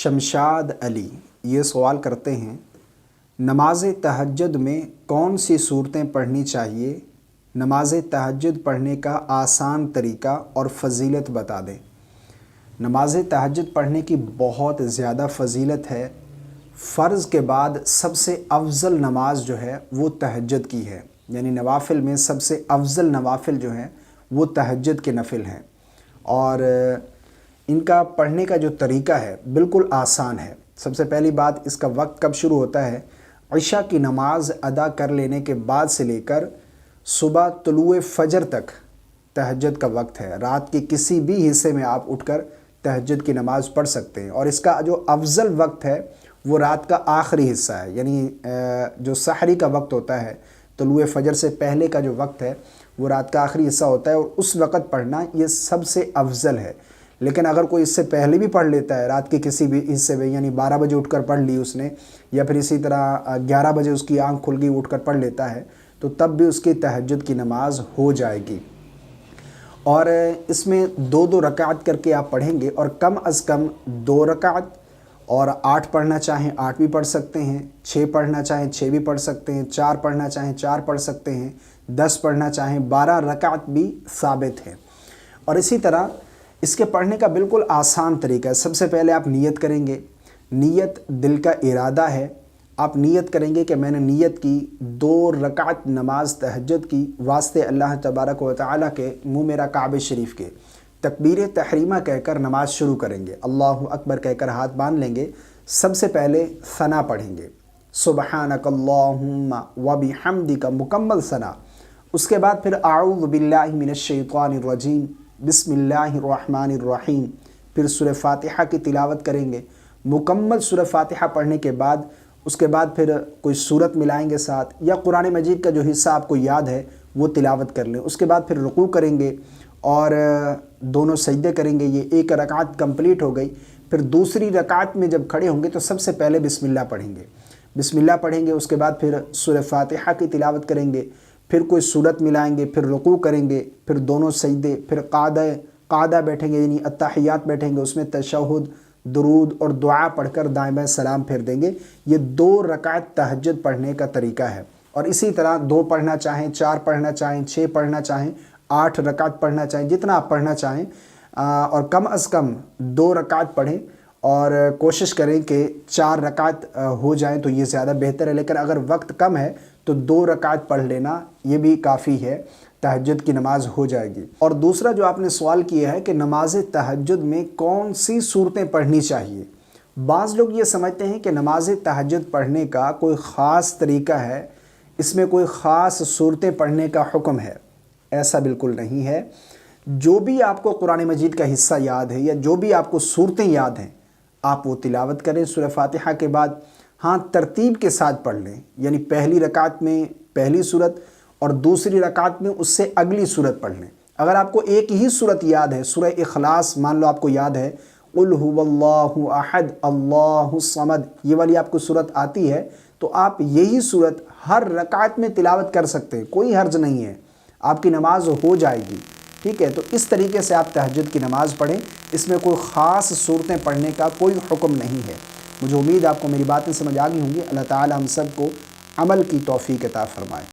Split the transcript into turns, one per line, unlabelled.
शमशाद अली ये सवाल करते हैं, नमाज तहज्जुद में कौन सी सूरतें पढ़नी चाहिए, नमाज तहज्जुद पढ़ने का आसान तरीका और फ़जीलत बता दें। नमाज तहज्जुद पढ़ने की बहुत ज़्यादा फ़जीलत है। फ़र्ज़ के बाद सबसे अफज़ल नमाज जो है वो तहज्जुद की है, यानी नवाफ़िल में सबसे अफज़ल नवाफ़िल जो हैं वो तहज्जुद के नफ़िल हैं। और इनका पढ़ने का जो तरीका है बिल्कुल आसान है। सबसे पहली बात, इसका वक्त कब शुरू होता है? इशा की नमाज अदा कर लेने के बाद से लेकर सुबह तुलुए फ़जर तक तहज्जुद का वक्त है। रात के किसी भी हिस्से में आप उठकर तहज्जुद की नमाज़ पढ़ सकते हैं। और इसका जो अफज़ल वक्त है वो रात का आखिरी हिस्सा है, यानी जो सहरी का वक्त होता है, तुलुए फ़जर से पहले का जो वक्त है वो रात का आखिरी हिस्सा होता है, और उस वक़्त पढ़ना ये सबसे अफज़ल है। लेकिन अगर कोई इससे पहले भी पढ़ लेता है, रात के किसी भी हिस्से में, यानी 12 बजे उठकर पढ़ ली उसने, या फिर इसी तरह 11 बजे उसकी आंख खुल गई उठकर पढ़ लेता है, तो तब भी उसकी तहज्जुद की नमाज हो जाएगी। और इसमें 2-2 रकात करके आप पढ़ेंगे, और कम अज़ कम 2 रकात, और 8 पढ़ना चाहें 8 भी पढ़ सकते हैं, 6 पढ़ना चाहें 6 भी पढ़ सकते हैं, 4 पढ़ना चाहें 4 पढ़ सकते हैं, 10 पढ़ना चाहें 12 रकात भी साबित है। और इसी तरह इसके पढ़ने का बिल्कुल आसान तरीका है। सबसे पहले आप नियत करेंगे। नियत दिल का इरादा है। आप नियत करेंगे कि मैंने नियत की 2 रकात नमाज तहज्जुद की वास्ते अल्लाह तबारक व तआला के मुँह मेरा काबे शरीफ के। तकबीर तहरीमा कहकर नमाज शुरू करेंगे। अल्लाहु अकबर कहकर हाथ बांध लेंगे। सबसे पहले सना पढ़ेंगे, सुब्हानकल्लाहुम्मा व बिहम्दिका, मुकम्मल सना। उसके बाद फिर आऊज़ु बिल्लाहि मिनश शैतानिर रजीम, बिस्मिल्लाहिर्रहमानिर्रहीम। फिर सूरह फातिहा की तिलावत करेंगे। मुकम्मल सूरह फातिहा पढ़ने के बाद उसके बाद फिर कोई सूरत मिलाएंगे साथ, या कुरान मजीद का जो हिस्सा आपको याद है वो तिलावत कर लें। उसके बाद फिर रुकू करेंगे और दोनों सजदे करेंगे। ये एक रकात कंप्लीट हो गई। फिर दूसरी रकात में जब खड़े होंगे तो सबसे पहले बिस्मिल्लाह पढ़ेंगे। बिस्मिल्लाह पढ़ेंगे, उसके बाद फिर सूरह फातिहा की तिलावत करेंगे, फिर कोई सूरत मिलाएंगे, फिर रुकू करेंगे, फिर दोनों सजदे, फिर कादा बैठेंगे, यानी अत्तहियात बैठेंगे, उसमें तशहुद, दुरूद और दुआ पढ़कर दाएं बाएं सलाम फेर देंगे। ये 2 रकात तहज्जुद पढ़ने का तरीका है। और इसी तरह 2 पढ़ना चाहें, 4 पढ़ना चाहें, 6 पढ़ना चाहें, 8 रकात पढ़ना चाहें, जितना आप पढ़ना चाहें, और कम अज़ कम 2 रकात पढ़ें। और कोशिश करें कि 4 रकात हो जाएं तो ये ज़्यादा बेहतर है। लेकिन अगर वक्त कम है तो 2 रकात पढ़ लेना ये भी काफ़ी है, तहज्जुद की नमाज हो जाएगी। और दूसरा जो आपने सवाल किया है कि नमाज तहज्जुद में कौन सी सूरतें पढ़नी चाहिए। बाज़ लोग ये समझते हैं कि नमाज तहज्जुद पढ़ने का कोई ख़ास तरीका है, इसमें कोई ख़ास सूरतें पढ़ने का हुक्म है। ऐसा बिल्कुल नहीं है। जो भी आपको कुरान मजीद का हिस्सा याद है, या जो भी आपको सूरतें याद हैं, आप वो तिलावत करें सूरह फातिहा के बाद। हाँ, तरतीब के साथ पढ़ लें, यानी पहली रकात में पहली सूरत और दूसरी रकात में उससे अगली सूरत पढ़ लें। अगर आपको एक ही सूरत याद है, सूरह इखलास मान लो आपको याद है, कुल हुवल्लाहु अहद अल्लाहुस समद, ये वाली आपको सूरत आती है, तो आप यही सूरत हर रकात में तिलावत कर सकते हैं, कोई हर्ज नहीं है, आपकी नमाज हो जाएगी। ठीक है, तो इस तरीके से आप तहज्जुद की नमाज़ पढ़ें। इसमें कोई ख़ास सूरतें पढ़ने का कोई हुक्म नहीं है। मुझे उम्मीद आपको मेरी बातें समझ आ गई होंगी। अल्लाह ताला हम सब को अमल की तौफ़ीक़ अता फ़रमाए।